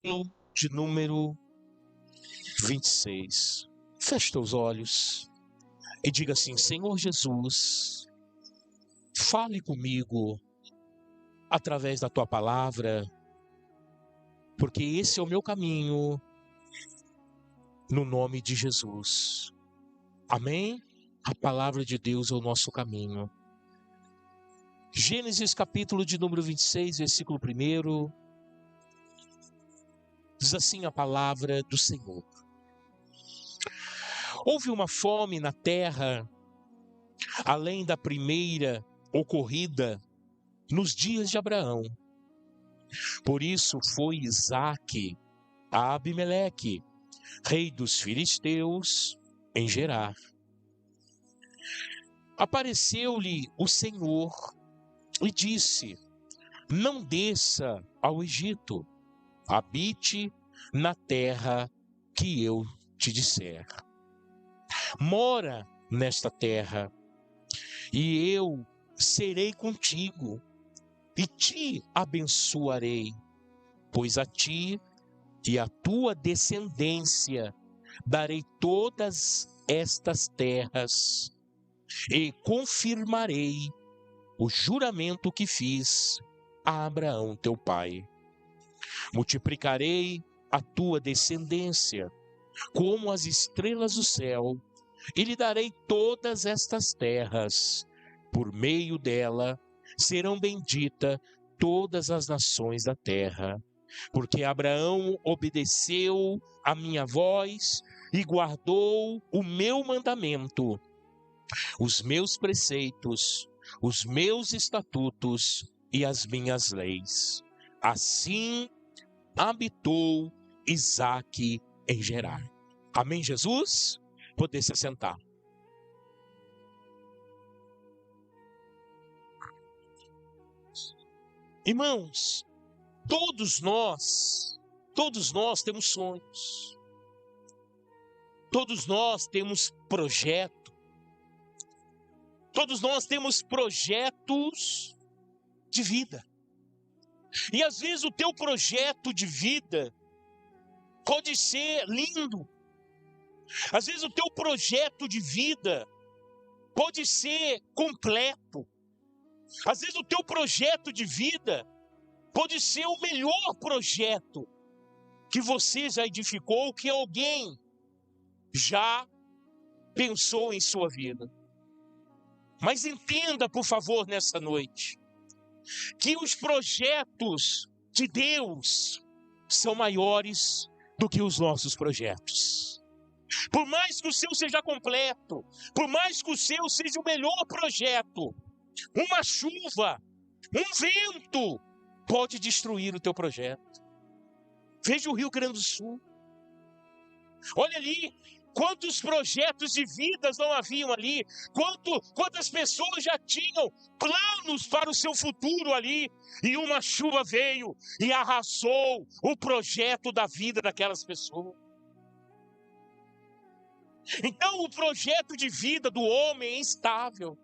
de número 26. Feche teus olhos e diga assim: Senhor Jesus, fale comigo através da tua palavra, porque esse é o meu caminho, no nome de Jesus. Amém? A palavra de Deus é o nosso caminho. Gênesis capítulo de número 26, versículo 1, diz assim a palavra do Senhor. Houve uma fome na terra, além da primeira ocorrida nos dias de Abraão. Por isso foi Isaque a Abimeleque, rei dos filisteus, em Gerar. Apareceu-lhe o Senhor e disse: não desça ao Egito, habite na terra que eu te disser. Mora nesta terra, e eu serei contigo, e te abençoarei, pois a ti e à tua descendência darei todas estas terras, e confirmarei o juramento que fiz a Abraão teu pai. Multiplicarei a tua descendência como as estrelas do céu, e lhe darei todas estas terras. Por meio dela serão benditas todas as nações da terra, porque Abraão obedeceu a minha voz e guardou o meu mandamento, os meus preceitos, os meus estatutos e as minhas leis. Assim habitou Isaque em Gerar. Amém, Jesus? Poder se assentar. Irmãos, todos nós temos sonhos. Todos nós temos projeto. Todos nós temos projetos de vida. E às vezes o teu projeto de vida pode ser lindo. Às vezes o teu projeto de vida pode ser completo. Às vezes o teu projeto de vida pode ser o melhor projeto que você já edificou, que alguém já pensou em sua vida. Mas entenda, por favor, nessa noite, que os projetos de Deus são maiores do que os nossos projetos. Por mais que o seu seja completo, por mais que o seu seja o melhor projeto, uma chuva, um vento pode destruir o teu projeto. Veja o Rio Grande do Sul. Olha ali, quantos projetos de vidas não haviam ali, quantas pessoas já tinham planos para o seu futuro ali, e uma chuva veio e arrasou o projeto da vida daquelas pessoas. Então o projeto de vida do homem é instável,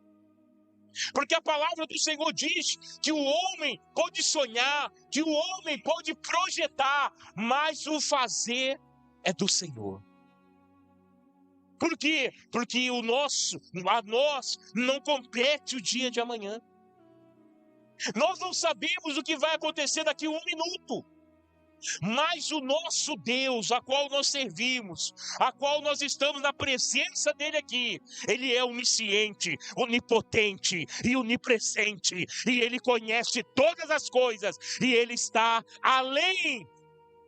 porque a palavra do Senhor diz que o homem pode sonhar, que o homem pode projetar, mas o fazer é do Senhor. Por quê? Porque a nós não compete o dia de amanhã. Nós não sabemos o que vai acontecer daqui a um minuto. Mas o nosso Deus, a qual nós servimos, a qual nós estamos na presença dele aqui, ele é onisciente, onipotente e onipresente, e ele conhece todas as coisas, e ele está além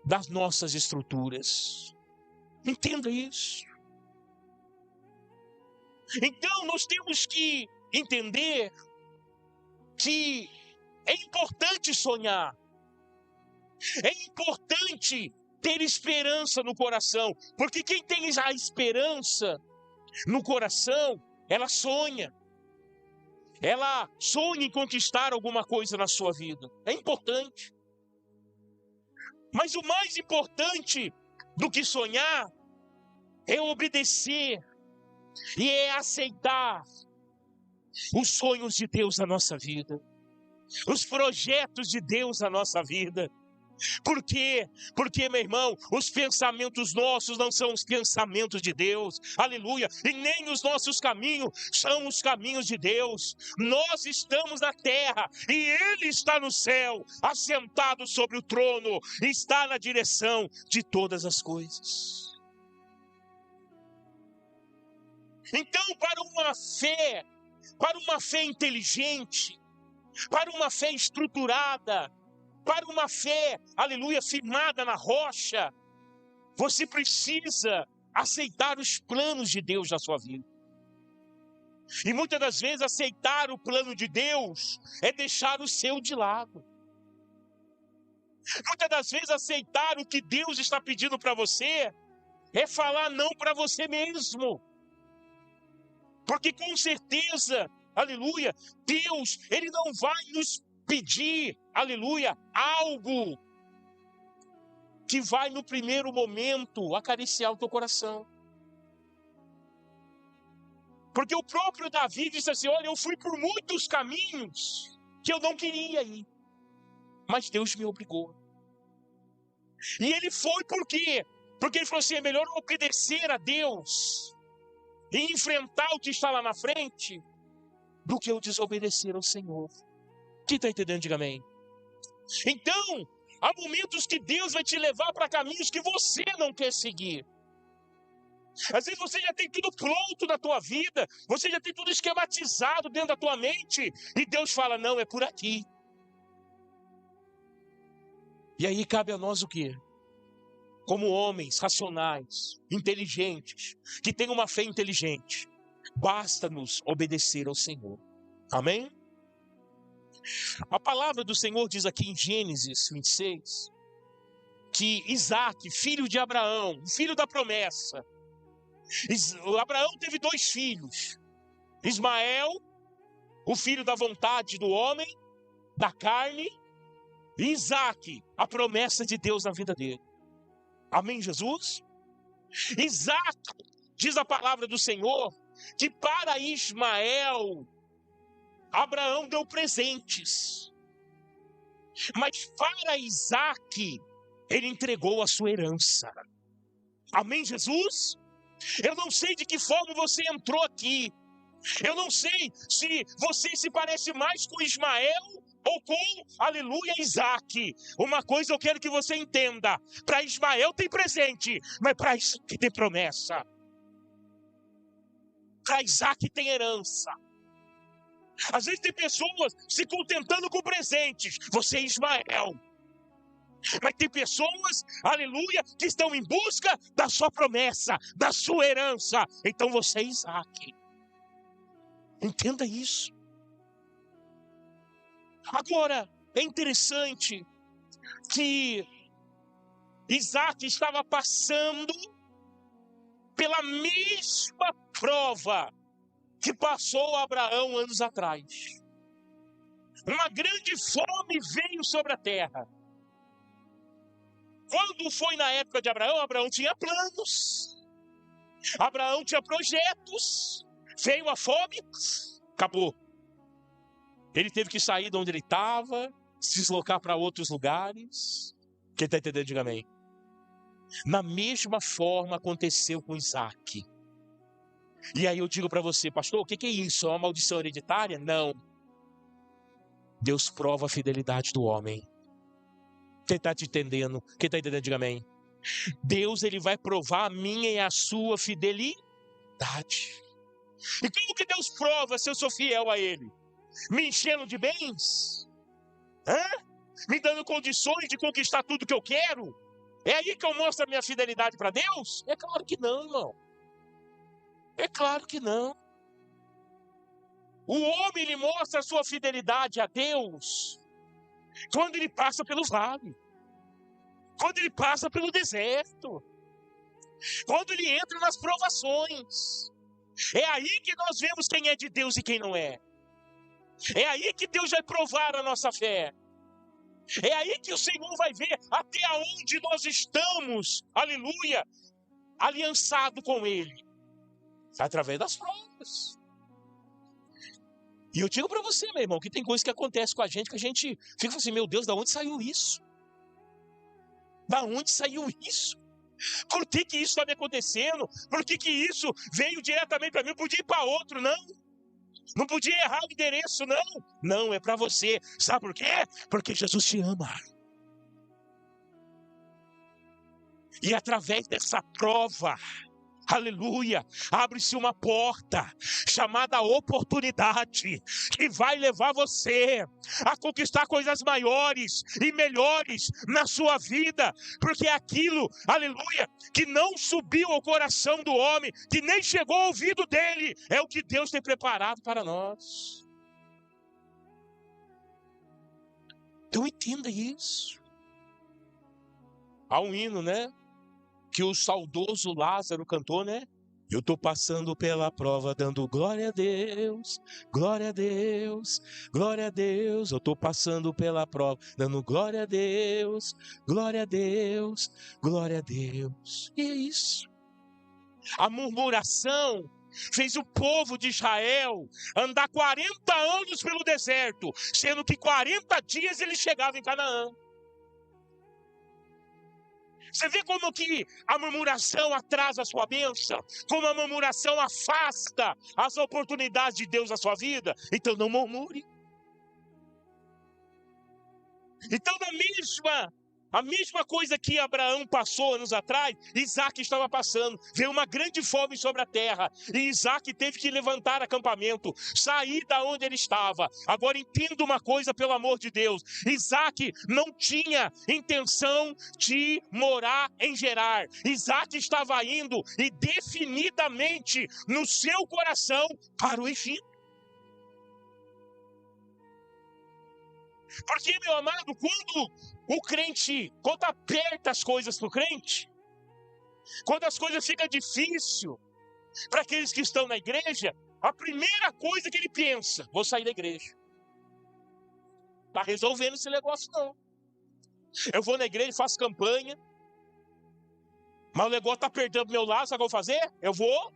das nossas estruturas. Entenda isso. Então nós temos que entender que é importante sonhar. É importante ter esperança no coração, porque quem tem a esperança no coração, ela sonha em conquistar alguma coisa na sua vida. É importante. Mas o mais importante do que sonhar é obedecer e é aceitar os sonhos de Deus na nossa vida, os projetos de Deus na nossa vida. Por quê? Porque, meu irmão, os pensamentos nossos não são os pensamentos de Deus, aleluia, e nem os nossos caminhos são os caminhos de Deus. Nós estamos na terra e Ele está no céu, assentado sobre o trono, está na direção de todas as coisas. Então, para uma fé inteligente, para uma fé estruturada, para uma fé, aleluia, firmada na rocha, você precisa aceitar os planos de Deus na sua vida. E muitas das vezes aceitar o plano de Deus é deixar o seu de lado. Muitas das vezes aceitar o que Deus está pedindo para você é falar não para você mesmo. Porque com certeza, aleluia, Deus, Ele não vai nos pedir, aleluia, algo que vai no primeiro momento acariciar o teu coração. Porque o próprio Davi disse assim, olha, eu fui por muitos caminhos que eu não queria ir, mas Deus me obrigou. E ele foi por quê? Porque ele falou assim, é melhor obedecer a Deus e enfrentar o que está lá na frente, do que eu desobedecer ao Senhor. Quem está entendendo, diga amém. Então, há momentos que Deus vai te levar para caminhos que você não quer seguir. Às vezes você já tem tudo pronto na tua vida, você já tem tudo esquematizado dentro da tua mente, e Deus fala, não, é por aqui. E aí cabe a nós o quê? Como homens racionais, inteligentes, que têm uma fé inteligente, basta-nos obedecer ao Senhor. Amém? A palavra do Senhor diz aqui em Gênesis 26, que Isaac, filho de Abraão, filho da promessa, Abraão teve 2 filhos, Ismael, o filho da vontade do homem, da carne, e Isaac, a promessa de Deus na vida dele. Amém, Jesus? Isaac, diz a palavra do Senhor, que para Ismael, Abraão deu presentes, mas para Isaac, ele entregou a sua herança. Amém, Jesus? Eu não sei de que forma você entrou aqui, eu não sei se você se parece mais com Ismael ou com, aleluia, Isaac. Uma coisa eu quero que você entenda, para Ismael tem presente, mas para Isaac tem promessa. Para Isaac tem herança. Às vezes tem pessoas se contentando com presentes, você é Ismael. Mas tem pessoas, aleluia, que estão em busca da sua promessa, da sua herança. Então você é Isaac. Entenda isso. Agora, é interessante que Isaac estava passando pela mesma prova que passou Abraão anos atrás. Uma grande fome veio sobre a terra. Quando foi na época de Abraão, Abraão tinha planos, Abraão tinha projetos, veio a fome, acabou. Ele teve que sair de onde ele estava, se deslocar para outros lugares. Quem está entendendo, diga amém. Na mesma forma aconteceu com Isaac. E aí eu digo para você, pastor, o que é isso? É uma maldição hereditária? Não. Deus prova a fidelidade do homem. Quem está te entendendo? Quem está entendendo, diga amém. Deus, ele vai provar a minha e a sua fidelidade. E como que Deus prova se eu sou fiel a Ele? Me enchendo de bens? Me dando condições de conquistar tudo que eu quero? É aí que eu mostro a minha fidelidade para Deus? É claro que não, irmão. É claro que não. O homem, ele mostra a sua fidelidade a Deus quando ele passa pelo vale, quando ele passa pelo deserto, quando ele entra nas provações. É aí que nós vemos quem é de Deus e quem não é. É aí que Deus vai provar a nossa fé. É aí que o Senhor vai ver até onde nós estamos, aleluia, aliançado com Ele. Através das provas. E eu digo para você, meu irmão, que tem coisas que acontecem com a gente que a gente fica assim, meu Deus, de onde saiu isso? Da onde saiu isso? Por que isso está me acontecendo? Por que isso veio diretamente para mim? Não podia ir para outro, não. Não podia errar o endereço, não. Não, é para você. Sabe por quê? Porque Jesus te ama. E através dessa prova, aleluia, abre-se uma porta chamada oportunidade, que vai levar você a conquistar coisas maiores e melhores na sua vida, porque aquilo, aleluia, que não subiu ao coração do homem, que nem chegou ao ouvido dele, é o que Deus tem preparado para nós. Então entenda isso. Há um hino, né? Que o saudoso Lázaro cantou, né? Eu estou passando pela prova, dando glória a Deus, glória a Deus, glória a Deus. Eu estou passando pela prova, dando glória a Deus, glória a Deus, glória a Deus. E é isso. A murmuração fez o povo de Israel andar 40 anos pelo deserto, sendo que 40 dias eles chegavam em Canaã. Você vê como que a murmuração atrasa a sua bênção? Como a murmuração afasta as oportunidades de Deus na sua vida? Então não murmure. Então a mesma coisa que Abraão passou anos atrás, Isaac estava passando. Veio uma grande fome sobre a terra. E Isaac teve que levantar acampamento, sair da onde ele estava. Agora entenda uma coisa, pelo amor de Deus. Isaac não tinha intenção de morar em Gerar. Isaac estava indo e definidamente no seu coração para o Egito. Porque, meu amado, quando aperta as coisas para o crente, quando as coisas ficam difíceis para aqueles que estão na igreja, a primeira coisa que ele pensa, vou sair da igreja. Está resolvendo esse negócio não. Eu vou na igreja, faço campanha, mas o negócio está perdendo meu lado, sabe o que eu vou fazer? Eu vou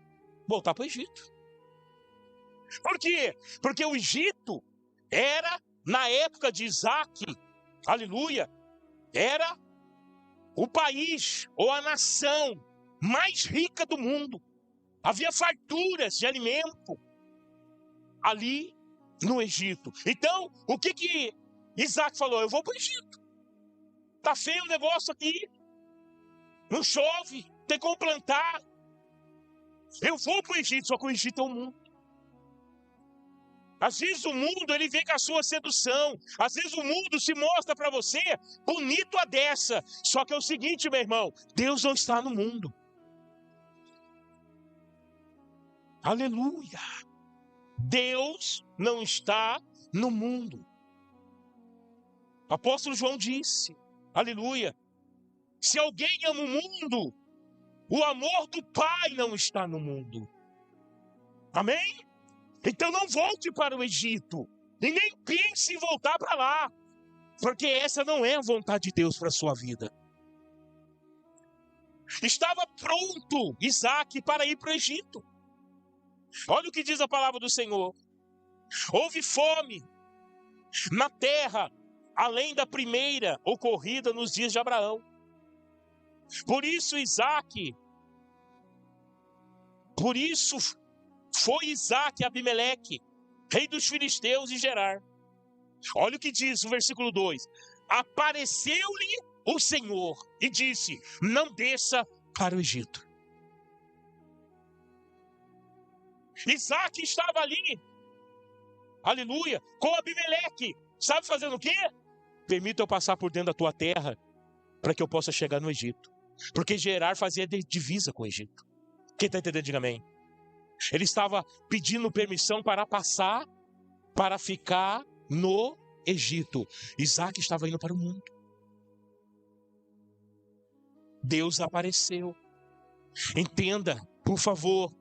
voltar para o Egito. Por quê? Porque o Egito era, na época de Isaac, aleluia, era o país ou a nação mais rica do mundo. Havia farturas de alimento ali no Egito. Então, o que Isaac falou? Eu vou para o Egito. Está feio o negócio aqui. Não chove, tem como plantar. Eu vou para o Egito, só que o Egito é o mundo. Às vezes o mundo, ele vem com a sua sedução. Às vezes o mundo se mostra para você bonito a dessa. Só que é o seguinte, meu irmão, Deus não está no mundo. Aleluia. Deus não está no mundo. O apóstolo João disse, aleluia, se alguém ama o mundo, o amor do Pai não está no mundo. Amém? Então não volte para o Egito. E nem pense em voltar para lá. Porque essa não é a vontade de Deus para a sua vida. Estava pronto Isaac para ir para o Egito. Olha o que diz a palavra do Senhor. Houve fome na terra, além da primeira ocorrida nos dias de Abraão. Por isso foi Isaac Abimeleque, rei dos filisteus e Gerar. Olha o que diz o versículo 2. Apareceu-lhe o Senhor e disse, não desça para o Egito. Isaac estava ali, aleluia, com Abimeleque. Sabe fazendo o quê? Permita eu passar por dentro da tua terra, para que eu possa chegar no Egito. Porque Gerar fazia divisa com o Egito. Quem está entendendo, diga amém. Ele estava pedindo permissão para passar, para ficar no Egito. Isaac estava indo para o mundo. Deus apareceu. Entenda, por favor.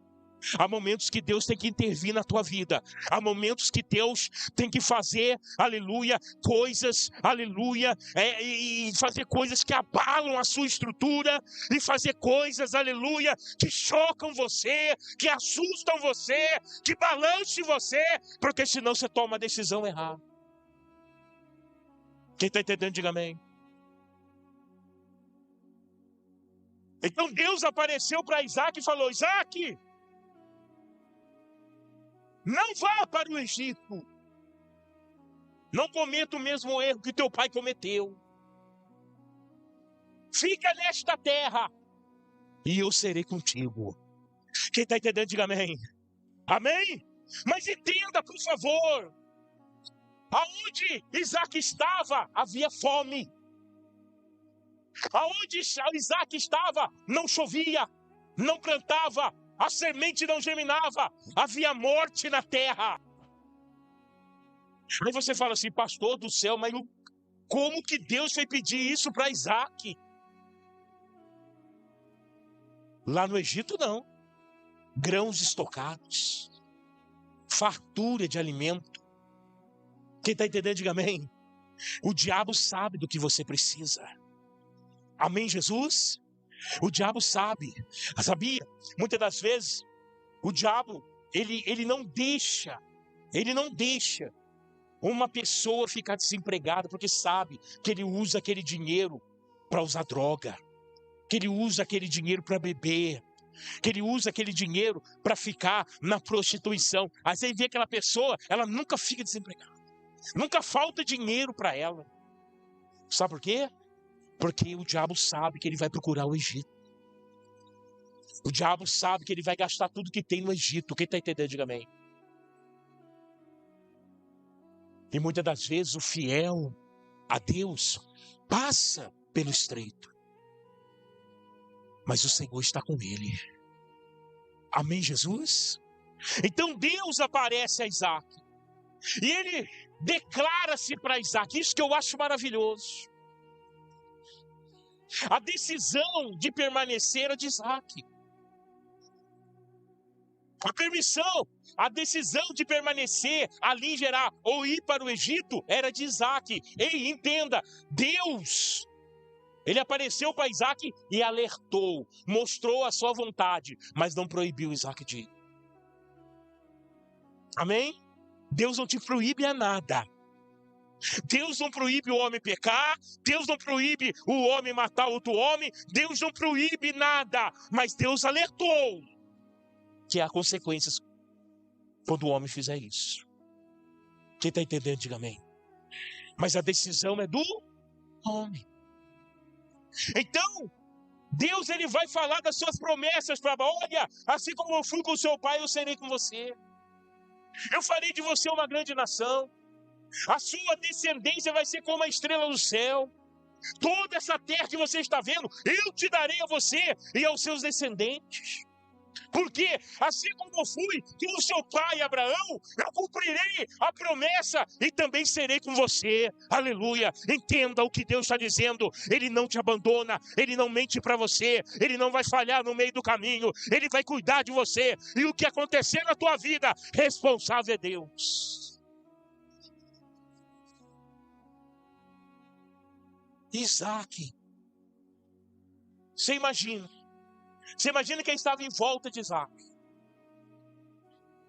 Há momentos que Deus tem que intervir na tua vida. Há momentos que Deus tem que fazer, aleluia, coisas, aleluia, e fazer coisas que abalam a sua estrutura, e fazer coisas, aleluia, que chocam você, que assustam você, que balançam você, porque senão você toma a decisão errada. Quem está entendendo, diga amém. Então Deus apareceu para Isaac e falou: Isaac, não vá para o Egito. Não cometa o mesmo erro que teu pai cometeu. Fica nesta terra e eu serei contigo. Quem está entendendo, diga amém. Amém? Mas entenda, por favor. Aonde Isaac estava, havia fome. Aonde Isaac estava, não chovia, não plantava, a semente não germinava, havia morte na terra. Aí você fala assim: pastor do céu, mas como que Deus foi pedir isso para Isaac? Lá no Egito não. Grãos estocados, fartura de alimento. Quem está entendendo, diga amém. O diabo sabe do que você precisa. Amém, Jesus? O diabo sabe. Sabia? Muitas das vezes, o diabo, ele não deixa uma pessoa ficar desempregada, porque sabe que ele usa aquele dinheiro para usar droga, que ele usa aquele dinheiro para beber, que ele usa aquele dinheiro para ficar na prostituição. Aí você vê aquela pessoa, ela nunca fica desempregada, nunca falta dinheiro para ela. Sabe por quê? Porque o diabo sabe que ele vai procurar o Egito. O diabo sabe que ele vai gastar tudo que tem no Egito. Quem está entendendo, diga amém. E muitas das vezes o fiel a Deus passa pelo estreito, mas o Senhor está com ele. Amém, Jesus? Então Deus aparece a Isaac e ele declara-se para Isaac. Isso que eu acho maravilhoso. A decisão de permanecer é de Isaac. A decisão de permanecer ali em Gerar ou ir para o Egito era de Isaac. Ei, entenda, Deus, ele apareceu para Isaac e alertou, mostrou a sua vontade, mas não proibiu Isaac de ir. Amém? Deus não te proíbe a nada. Deus não proíbe o homem pecar, Deus não proíbe o homem matar outro homem, Deus não proíbe nada, mas Deus alertou que há consequências quando o homem fizer isso. Quem está entendendo, diga amém. Mas a decisão é do homem. Então, Deus, ele vai falar das suas promessas para Abraão. Olha, assim como eu fui com o seu pai, eu serei com você. Eu farei de você uma grande nação. A sua descendência vai ser como a estrela do céu. Toda essa terra que você está vendo, eu te darei a você e aos seus descendentes. Porque assim como eu fui com o seu pai Abraão, eu cumprirei a promessa e também serei com você. Aleluia. Entenda o que Deus está dizendo. Ele não te abandona, ele não mente para você, ele não vai falhar no meio do caminho, ele vai cuidar de você. E o que acontecer na tua vida, responsável é Deus. Isaac, você imagina quem estava em volta de Isaac.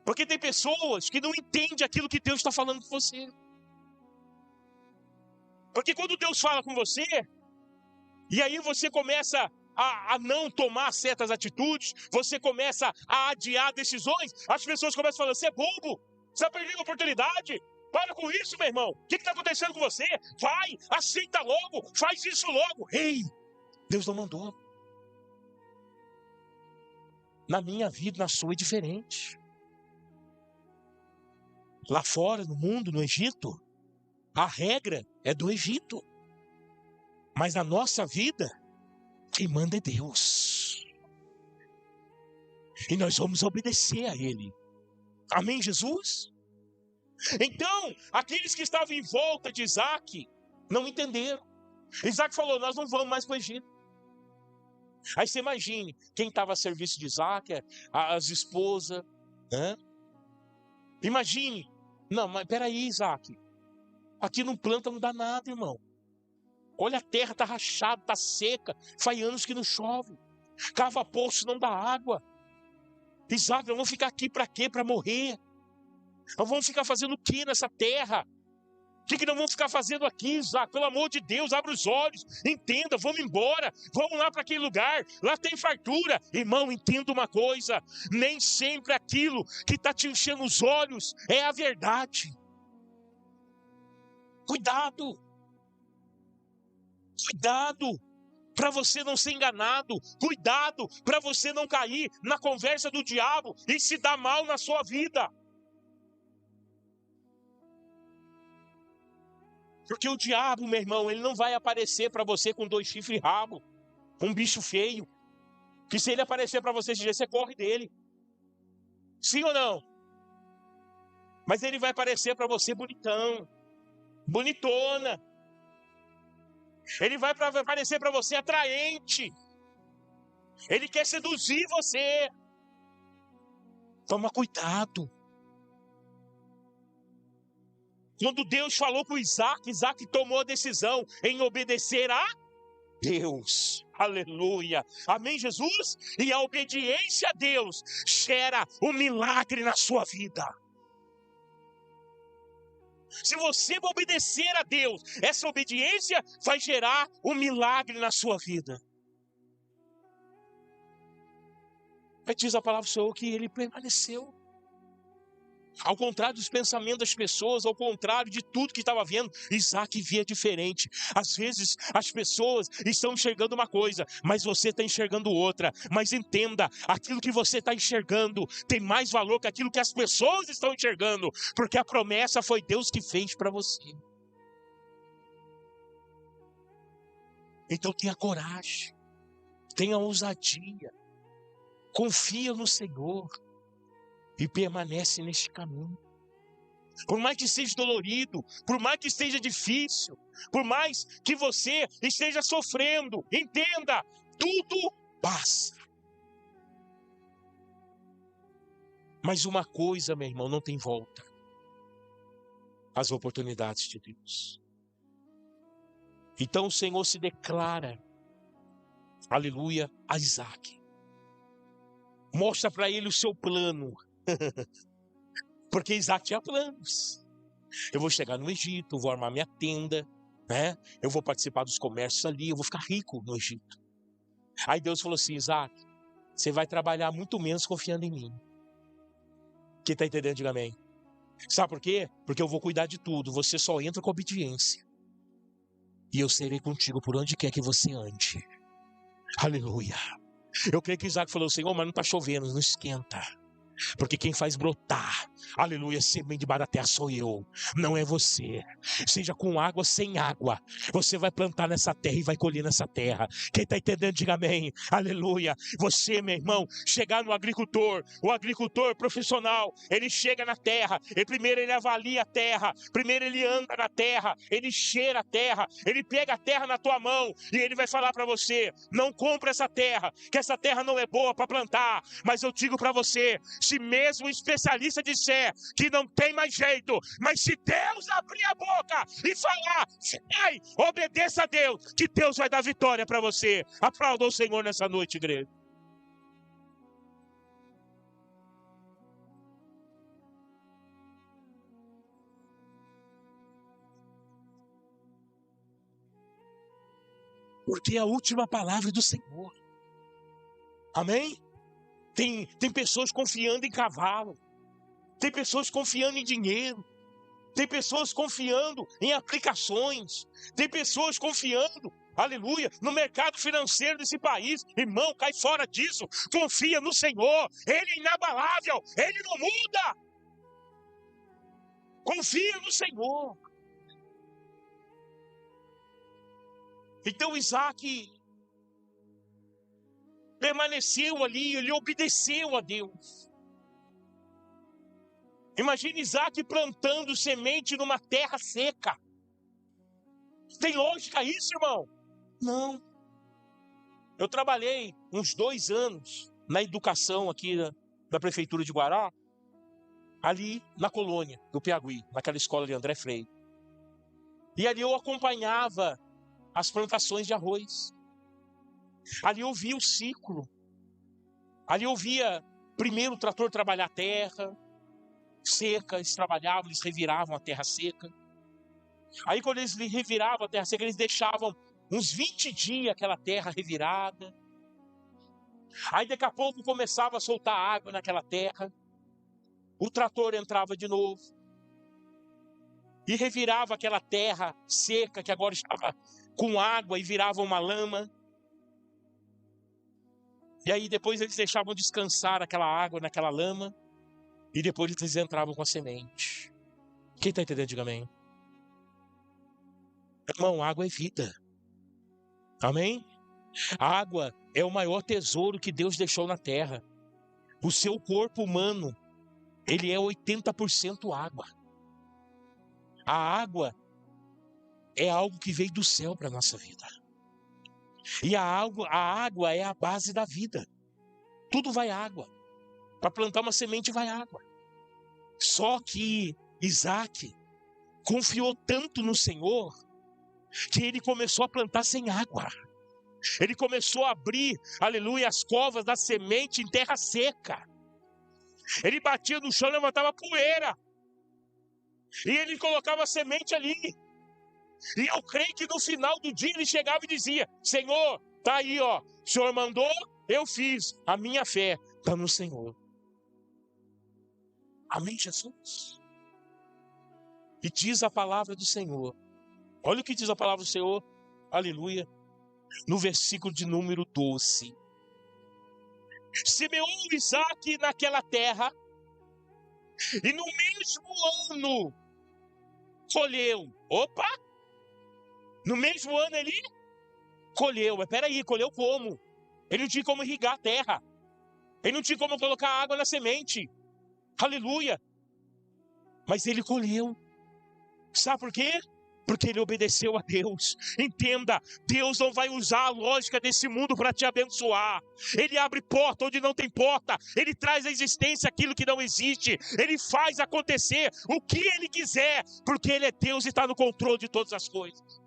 Porque tem pessoas que não entendem aquilo que Deus está falando com você. Porque quando Deus fala com você, e aí você começa a não tomar certas atitudes, você começa a adiar decisões, as pessoas começam falando: você é bobo, você está perdendo a oportunidade. Para com isso, meu irmão. O que está acontecendo com você? Vai, aceita logo, faz isso logo. Ei, Deus não mandou. Na minha vida, na sua é diferente. Lá fora, no mundo, no Egito, a regra é do Egito. Mas na nossa vida, quem manda é Deus. E nós vamos obedecer a Ele. Amém, Jesus? Então, aqueles que estavam em volta de Isaac não entenderam. Isaac falou: nós não vamos mais para o Egito. Aí você imagine, quem estava a serviço de Isaac, as esposas, né? Imagine, não, mas peraí, Isaac, aqui não planta, não dá nada, irmão. Olha, a terra está rachada, está seca, faz anos que não chove, cava poço, não dá água. Isaac, nós vamos ficar aqui para quê? Para morrer. Nós vamos ficar fazendo o que nessa terra? O que nós vamos ficar fazendo aqui, Isaac? Pelo amor de Deus, abre os olhos, entenda, vamos embora, vamos lá para aquele lugar, lá tem fartura. Irmão, entenda uma coisa, nem sempre aquilo que está te enchendo os olhos é a verdade. Cuidado, cuidado, para você não ser enganado, cuidado, para você não cair na conversa do diabo e se dar mal na sua vida. Porque o diabo, meu irmão, ele não vai aparecer para você com 2 chifres e rabo, um bicho feio, que se ele aparecer para você, você corre dele. Sim ou não? Mas ele vai aparecer para você bonitão, bonitona. Ele vai aparecer para você atraente. Ele quer seduzir você. Toma cuidado. Quando Deus falou com Isaac, Isaac tomou a decisão em obedecer a Deus. Aleluia. Amém, Jesus? E a obediência a Deus gera um milagre na sua vida. Se você obedecer a Deus, essa obediência vai gerar um milagre na sua vida. Aí diz a palavra do Senhor que ele permaneceu. Ao contrário dos pensamentos das pessoas, ao contrário de tudo que estava vendo, Isaac via diferente. Às vezes as pessoas estão enxergando uma coisa, mas você está enxergando outra. Mas entenda, aquilo que você está enxergando tem mais valor que aquilo que as pessoas estão enxergando, porque a promessa foi Deus que fez para você. Então tenha coragem, tenha ousadia, confia no Senhor. E permanece neste caminho. Por mais que seja dolorido, por mais que esteja difícil, por mais que você esteja sofrendo, entenda, tudo passa. Mas uma coisa, meu irmão, não tem volta: as oportunidades de Deus. Então o Senhor se declara, aleluia, a Isaac. Mostra para ele o seu plano. Porque Isaac tinha planos. Eu vou chegar no Egito, vou armar minha tenda, né? Eu vou participar dos comércios ali, eu vou ficar rico no Egito. Aí Deus falou assim: Isaac, você vai trabalhar muito menos confiando em mim. Quem está entendendo, diga amém. Sabe por quê? Porque eu vou cuidar de tudo, você só entra com obediência. E eu serei contigo por onde quer que você ande. Aleluia. Eu creio que Isaac falou: Senhor, mas não está chovendo, não esquenta. Porque quem faz brotar, aleluia, semente de baraté sou eu, não é você. Seja com água ou sem água, você vai plantar nessa terra e vai colher nessa terra. Quem está entendendo, diga amém, aleluia. Você, meu irmão, chegar no agricultor, o agricultor profissional, ele chega na terra, primeiro ele avalia a terra, primeiro ele anda na terra, ele cheira a terra, ele pega a terra na tua mão e ele vai falar para você: não compra essa terra, que essa terra não é boa para plantar. Mas eu digo para você, se mesmo o especialista disser que não tem mais jeito, mas se Deus abrir a boca e falar, vai, obedeça a Deus, que Deus vai dar vitória para você. Aplauda o Senhor nessa noite, igreja. Porque é a última palavra do Senhor. Amém? Tem pessoas confiando em cavalo. Tem pessoas confiando em dinheiro. Tem pessoas confiando em aplicações. Tem pessoas confiando, aleluia, no mercado financeiro desse país. Irmão, cai fora disso. Confia no Senhor. Ele é inabalável. Ele não muda. Confia no Senhor. Então Isaac permaneceu ali, ele obedeceu a Deus. Imagine Isaac plantando semente numa terra seca. Tem lógica isso, irmão? Não. Eu trabalhei uns 2 anos na educação aqui da prefeitura de Guará, ali na colônia do Piauí, naquela escola de André Freire. E ali eu acompanhava as plantações de arroz. Ali eu via o ciclo. Ali eu via primeiro o trator trabalhar a terra seca, eles trabalhavam, eles reviravam a terra seca. Aí quando eles reviravam a terra seca, eles deixavam uns 20 dias aquela terra revirada. Aí daqui a pouco começava a soltar água naquela terra. O trator entrava de novo e revirava aquela terra seca que agora estava com água e virava uma lama. E aí depois eles deixavam descansar aquela água naquela lama e depois eles entravam com a semente. Quem está entendendo, diga amém. Irmão, água é vida. Amém? A água é o maior tesouro que Deus deixou na terra. O seu corpo humano, ele é 80% água. A água é algo que veio do céu para a nossa vida. E a água é a base da vida. Tudo vai água. Para plantar uma semente vai água. Só que Isaac confiou tanto no Senhor que ele começou a plantar sem água. Ele começou a abrir, aleluia, as covas da semente em terra seca. Ele batia no chão e levantava poeira. E ele colocava a semente ali. E eu creio que no final do dia ele chegava e dizia: Senhor, tá aí, ó. O Senhor mandou, eu fiz. A minha fé está no Senhor. Amém, Jesus? E diz a palavra do Senhor. Olha o que diz a palavra do Senhor. Aleluia. No versículo de número 12. Semeou Isaac naquela terra, e no mesmo ano colheu. Opa! No mesmo ano ele colheu. Mas peraí, colheu como? Ele não tinha como irrigar a terra. Ele não tinha como colocar água na semente. Aleluia! Mas ele colheu. Sabe por quê? Porque ele obedeceu a Deus. Entenda, Deus não vai usar a lógica desse mundo para te abençoar. Ele abre porta onde não tem porta. Ele traz à existência aquilo que não existe. Ele faz acontecer o que Ele quiser, porque Ele é Deus e está no controle de todas as coisas.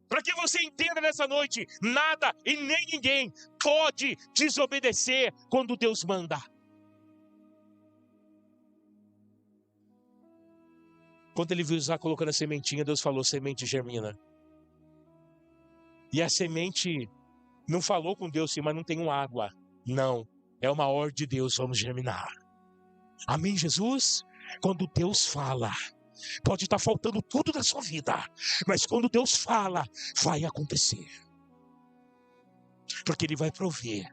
Para que você entenda nessa noite, nada e nem ninguém pode desobedecer quando Deus manda. Quando ele viu Isaac colocando a sementinha, Deus falou: semente germina. E a semente não falou com Deus, sim, mas não tem água. Não, é uma ordem de Deus, vamos germinar. Amém, Jesus? Quando Deus fala, pode estar faltando tudo da sua vida, mas quando Deus fala, vai acontecer. Porque Ele vai prover.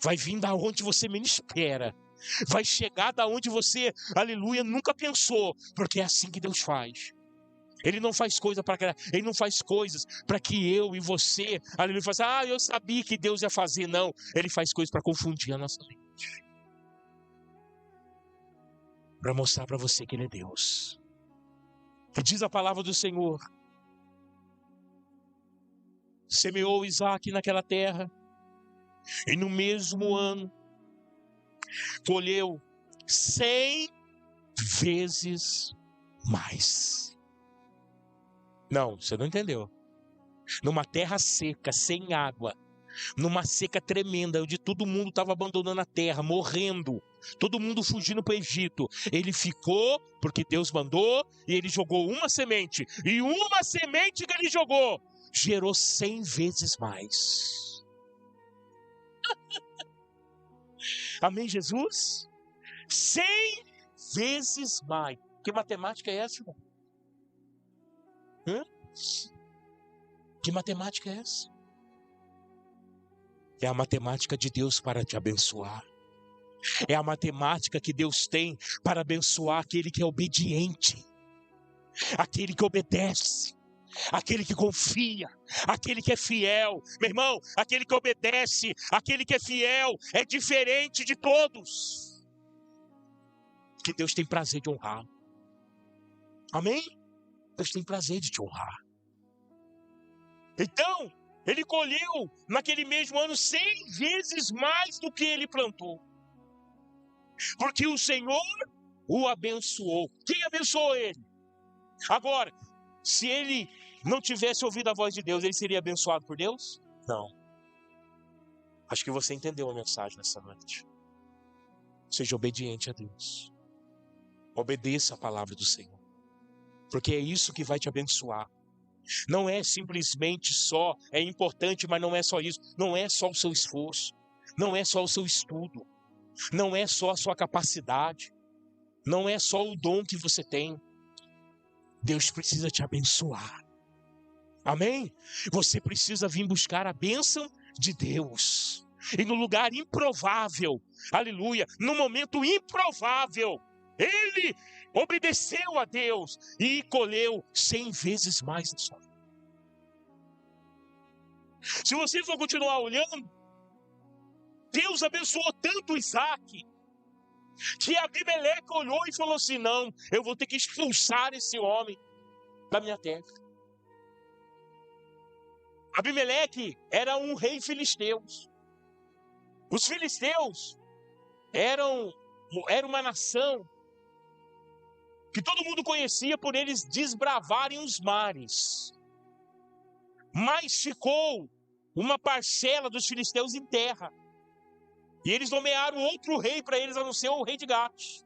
Vai vir da onde você menos espera. Vai chegar da onde você, aleluia, nunca pensou. Porque é assim que Deus faz. Ele não faz coisa para Ele não faz coisas para que eu e você, aleluia, faça, eu sabia que Deus ia fazer. Não, Ele faz coisas para confundir a nossa mente. Para mostrar para você que Ele é Deus. E diz a palavra do Senhor: semeou Isaac naquela terra, e no mesmo ano colheu 100 vezes mais. Não, você não entendeu. Numa terra seca, sem água, numa seca tremenda, onde todo mundo estava abandonando a terra, morrendo, todo mundo fugindo para o Egito, ele ficou porque Deus mandou, e ele jogou uma semente, e uma semente que ele jogou gerou 100 vezes mais. Amém, Jesus? 100 vezes mais. Que matemática é essa, irmão? Que matemática é essa? É a matemática de Deus para te abençoar. É a matemática que Deus tem para abençoar aquele que é obediente, aquele que obedece, aquele que confia, aquele que é fiel. Meu irmão, aquele que obedece, aquele que é fiel, é diferente de todos. Que Deus tem prazer de honrar. Amém? Deus tem prazer de te honrar. Então, ele colheu naquele mesmo ano 100 vezes mais do que ele plantou. Porque o Senhor o abençoou. Quem abençoou ele? Agora, se ele não tivesse ouvido a voz de Deus, ele seria abençoado por Deus? Não. Acho que você entendeu a mensagem nessa noite. Seja obediente a Deus. Obedeça a palavra do Senhor. porque é isso que vai te abençoar. Não é simplesmente só, é importante, mas não é só isso. Não é só o seu esforço, não é só o seu estudo, não é só a sua capacidade, não é só o dom que você tem. Deus precisa te abençoar. Amém? Você precisa vir buscar a bênção de Deus. E no lugar improvável, aleluia, no momento improvável, ele obedeceu a Deus e colheu 100 vezes mais na sua vida. Se você for continuar olhando, Deus abençoou tanto Isaac, que Abimeleque olhou e falou assim: não, eu vou ter que expulsar esse homem da minha terra. Abimeleque era um rei filisteu. Os filisteus era uma nação que todo mundo conhecia por eles desbravarem os mares. Mas ficou uma parcela dos filisteus em terra. E eles nomearam outro rei para eles, a não ser o rei de Gate.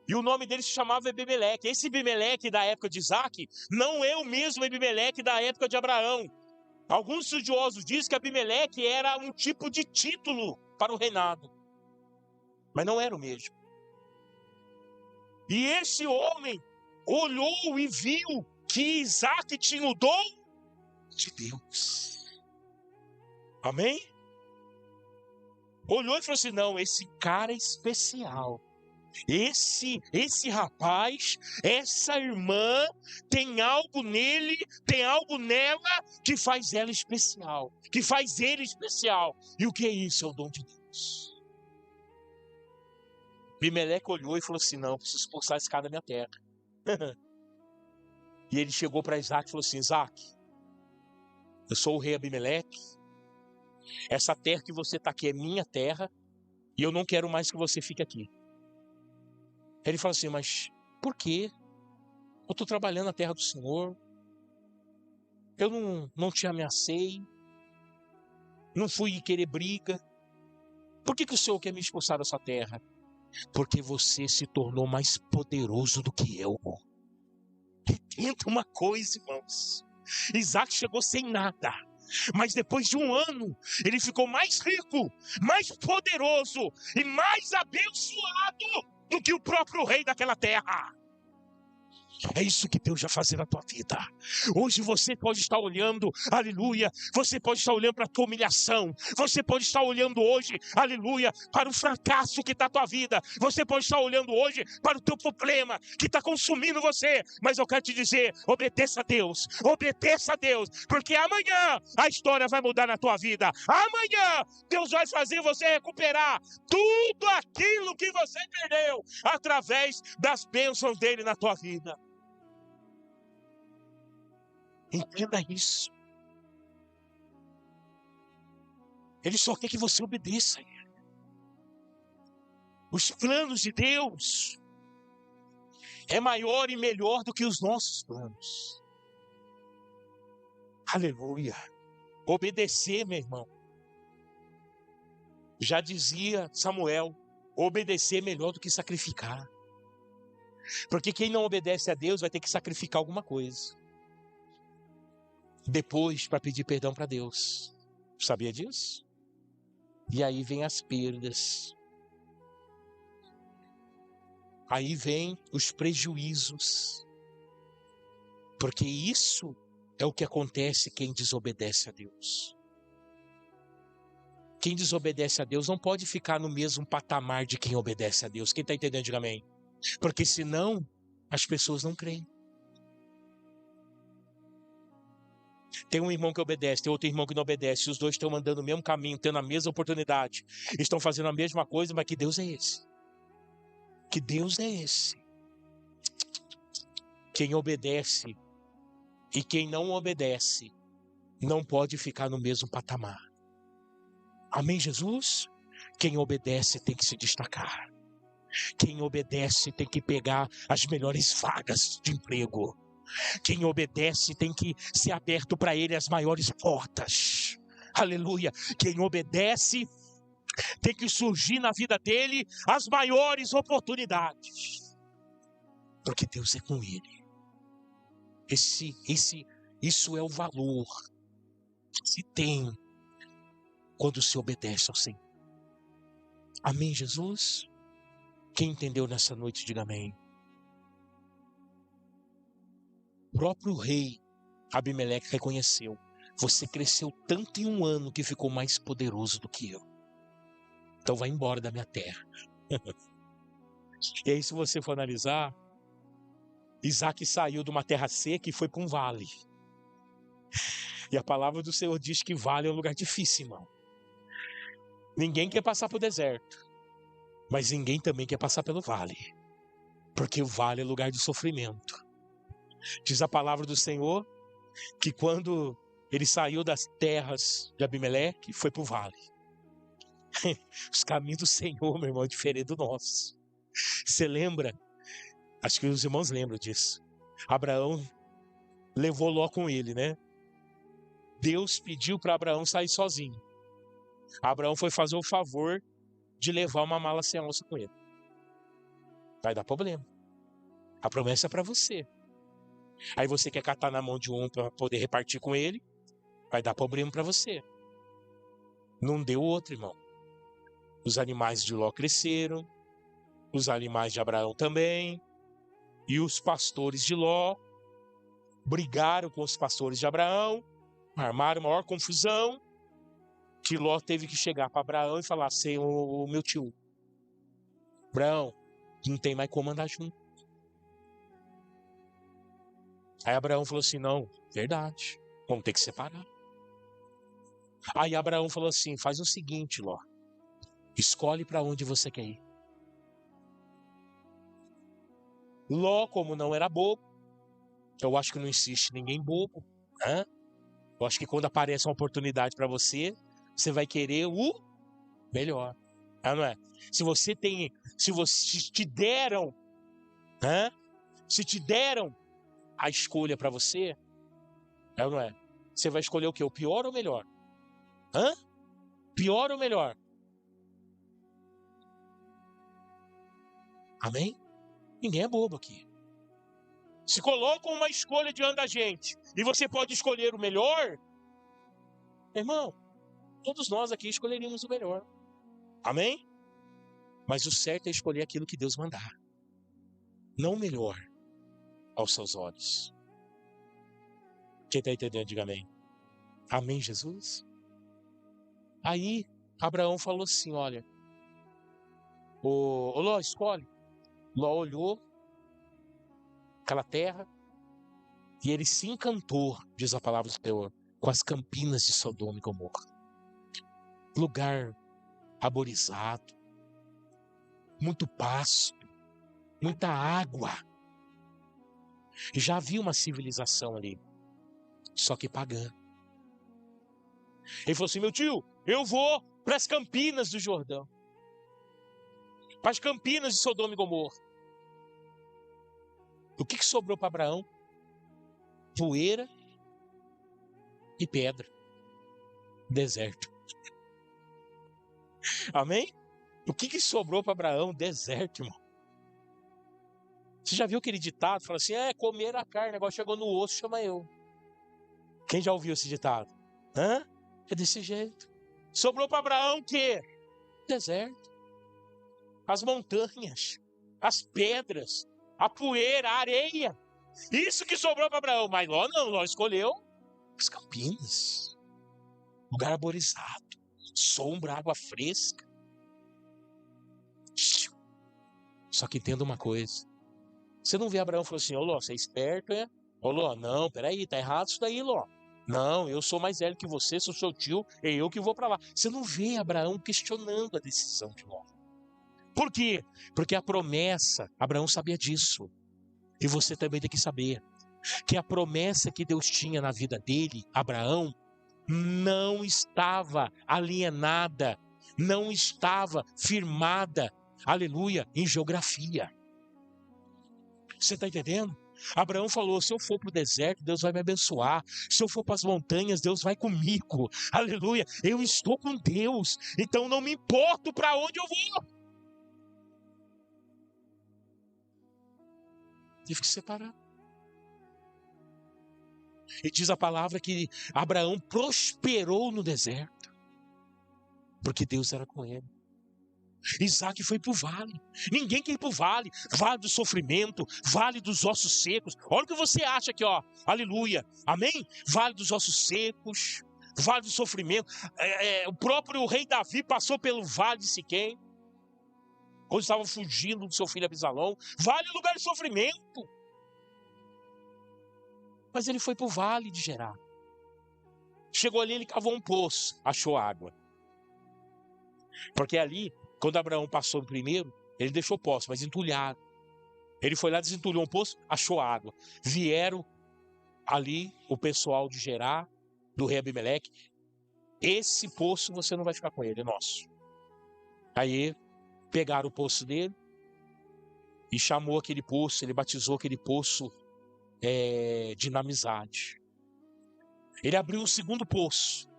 E o nome dele se chamava Abimeleque. Esse Abimeleque da época de Isaac não é o mesmo Abimeleque da época de Abraão. Alguns estudiosos dizem que Abimeleque era um tipo de título para o reinado. Mas não era o mesmo. E esse homem olhou e viu que Isaac tinha o dom de Deus. Amém? Olhou e falou assim: não, esse cara é especial. Esse rapaz, essa irmã, tem algo nele, tem algo nela que faz ela especial, que faz ele especial. E o que é isso? É o dom de Deus. Abimeleque olhou e falou assim: não, preciso expulsar esse cara da minha terra. E ele chegou para Isaac e falou assim: Isaac, eu sou o rei Abimeleque, essa terra que você está aqui é minha terra, e eu não quero mais que você fique aqui. Ele falou assim: mas por quê? Eu estou trabalhando na terra do Senhor, eu não te ameacei, não fui querer briga. Por que o Senhor quer me expulsar dessa terra? Porque você se tornou mais poderoso do que eu. Entenda uma coisa, irmãos. Isaac chegou sem nada, mas depois de um ano, ele ficou mais rico, mais poderoso e mais abençoado do que o próprio rei daquela terra. É isso que Deus vai fazer na tua vida. Hoje você pode estar olhando, aleluia, você pode estar olhando para a tua humilhação, você pode estar olhando hoje, aleluia, para o fracasso que está na tua vida, você pode estar olhando hoje para o teu problema que está consumindo você, mas eu quero te dizer, obedeça a Deus, porque amanhã a história vai mudar na tua vida, amanhã Deus vai fazer você recuperar tudo aquilo que você perdeu, através das bênçãos dele na tua vida. Entenda isso. Ele só quer que você obedeça a ele. Os planos de Deus é maior e melhor do que os nossos planos. Aleluia. Obedecer, meu irmão. Já dizia Samuel, obedecer é melhor do que sacrificar. Porque quem não obedece a Deus vai ter que sacrificar alguma coisa depois para pedir perdão para Deus. Sabia disso? E aí vem as perdas. Aí vem os prejuízos. Porque isso é o que acontece quem desobedece a Deus. Quem desobedece a Deus não pode ficar no mesmo patamar de quem obedece a Deus. Quem está entendendo, diga amém. Porque senão as pessoas não creem. Tem um irmão que obedece, tem outro irmão que não obedece. Os dois estão andando o mesmo caminho, tendo a mesma oportunidade. Estão fazendo a mesma coisa, mas que Deus é esse? Que Deus é esse? Quem obedece e quem não obedece não pode ficar no mesmo patamar. Amém, Jesus? Quem obedece tem que se destacar. Quem obedece tem que pegar as melhores vagas de emprego. Quem obedece tem que ser aberto para ele as maiores portas. Aleluia. Quem obedece tem que surgir na vida dele as maiores oportunidades. Porque Deus é com ele. Isso é o valor que se tem quando se obedece ao Senhor. Amém, Jesus? Quem entendeu nessa noite, diga amém. O próprio rei Abimeleque reconheceu: você cresceu tanto em um ano que ficou mais poderoso do que eu. Então vai embora da minha terra. E aí, se você for analisar, Isaac saiu de uma terra seca e foi para um vale. E a palavra do Senhor diz que vale é um lugar difícil, irmão. Ninguém quer passar pelo deserto, mas ninguém também quer passar pelo vale. Porque o vale é lugar de sofrimento. Diz a palavra do Senhor que quando ele saiu das terras de Abimeleque, foi para o vale. Os caminhos do Senhor, meu irmão, é diferente do nosso. Você lembra? Acho que os irmãos lembram disso. Abraão levou Ló com ele, né? Deus pediu para Abraão sair sozinho. Abraão foi fazer o favor de levar uma mala sem alça com ele. Vai dar problema. A promessa é para você. Aí você quer catar na mão de um para poder repartir com ele, vai dar problema para você. Não deu outro, irmão. Os animais de Ló cresceram, os animais de Abraão também, e os pastores de Ló brigaram com os pastores de Abraão, armaram maior confusão, que Ló teve que chegar para Abraão e falar assim: o meu tio, Abraão, não tem mais como andar junto. Aí Abraão falou assim: não, verdade, vamos ter que separar. Aí Abraão falou assim: faz o seguinte, Ló, escolhe para onde você quer ir. Ló, como não era bobo, eu acho que não existe ninguém bobo, né? Eu acho que quando aparece uma oportunidade para você, você vai querer o melhor, não é? Se te deram, né? Se te deram a escolha para você, não é? Você vai escolher o quê? O pior ou o melhor? Pior ou melhor? Amém? Ninguém é bobo aqui. Se colocam uma escolha diante da gente e você pode escolher o melhor, irmão, todos nós aqui escolheríamos o melhor. Amém? Mas o certo é escolher aquilo que Deus mandar, não o melhor aos seus olhos. Quem está entendendo, diga amém. Amém, Jesus? Aí Abraão falou assim: olha, ô Ló, escolhe. Ló olhou aquela terra e ele se encantou, diz a palavra do Senhor, com as campinas de Sodoma e Gomorra. Lugar arborizado, muito pasto, muita água. Já havia uma civilização ali, só que pagã. Ele falou assim: meu tio, eu vou para as campinas do Jordão, para as campinas de Sodoma e Gomorra. O que sobrou para Abraão? Poeira e pedra. Deserto. Amém? O que sobrou para Abraão? Deserto, irmão. Você já viu aquele ditado? Fala assim: comer a carne, agora chegou no osso, chama eu. Quem já ouviu esse ditado? É desse jeito. Sobrou para Abraão o quê? Deserto. As montanhas, as pedras, a poeira, a areia. Isso que sobrou para Abraão. Mas Ló não, Ló escolheu as campinas. Lugar arborizado, sombra, água fresca. Só que entenda uma coisa. Você não vê Abraão falou assim: ô Ló, você é esperto, é? Ô Ló, não, peraí, tá errado isso daí, Ló. Não, eu sou mais velho que você, sou seu tio, é eu que vou para lá. Você não vê Abraão questionando a decisão de Ló. Por quê? Porque a promessa, Abraão sabia disso. E você também tem que saber que a promessa que Deus tinha na vida dele, Abraão, não estava alienada, não estava firmada, aleluia, em geografia. Você está entendendo? Abraão falou: se eu for para o deserto, Deus vai me abençoar. Se eu for para as montanhas, Deus vai comigo. Aleluia, eu estou com Deus, então não me importo para onde eu vou. Tive que separar. E diz a palavra que Abraão prosperou no deserto, porque Deus era com ele. Isaac foi para o vale. Ninguém quer ir para o vale. Vale do sofrimento, vale dos ossos secos. Olha o que você acha aqui, ó. Aleluia. Amém? Vale dos ossos secos, vale do sofrimento. O próprio rei Davi passou pelo vale de Siquém, quando estava fugindo do seu filho Absalão. Vale lugar de sofrimento. Mas ele foi para o vale de Gerar. Chegou ali, ele cavou um poço, achou água. Porque ali, quando Abraão passou primeiro, ele deixou poço, mas entulhado. Ele foi lá, desentulhou um poço, achou água. Vieram ali o pessoal de Gerar, do rei Abimeleque. Esse poço você não vai ficar com ele, é nosso. Aí pegaram o poço dele e chamou aquele poço, ele batizou aquele poço de amizade. Ele abriu um segundo poço.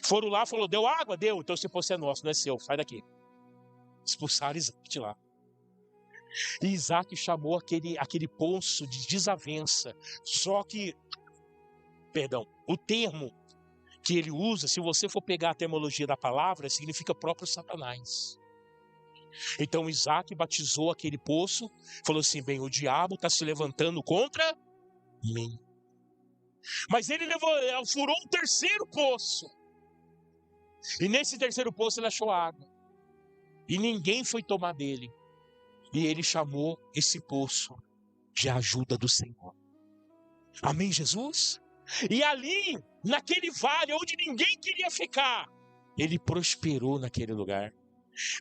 Foram lá, falou, deu água? Deu. Então esse poço é nosso, não é seu, sai daqui. Expulsaram Isaac de lá. E Isaac chamou aquele poço de desavença. Só que, o termo que ele usa, se você for pegar a terminologia da palavra, significa próprio Satanás. Então Isaac batizou aquele poço, falou assim, bem, o diabo está se levantando contra mim. Mas ele furou um terceiro poço. E nesse terceiro poço ele achou água. E ninguém foi tomar dele. E ele chamou esse poço de ajuda do Senhor. Amém, Jesus? E ali, naquele vale onde ninguém queria ficar, ele prosperou naquele lugar.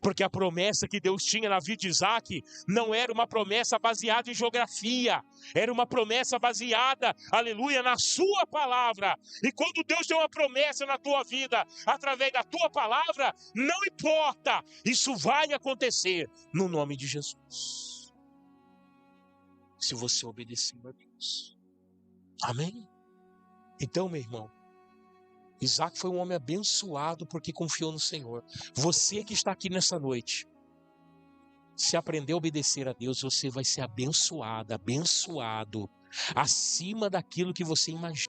Porque a promessa que Deus tinha na vida de Isaac não era uma promessa baseada em geografia, era uma promessa baseada, aleluia, na sua palavra. E quando Deus tem uma promessa na tua vida, através da tua palavra, não importa, isso vai acontecer no nome de Jesus. Se você obedecer a Deus. Amém? Então, meu irmão, Isaac foi um homem abençoado porque confiou no Senhor. Você que está aqui nessa noite, se aprender a obedecer a Deus, você vai ser abençoado acima daquilo que você imagina.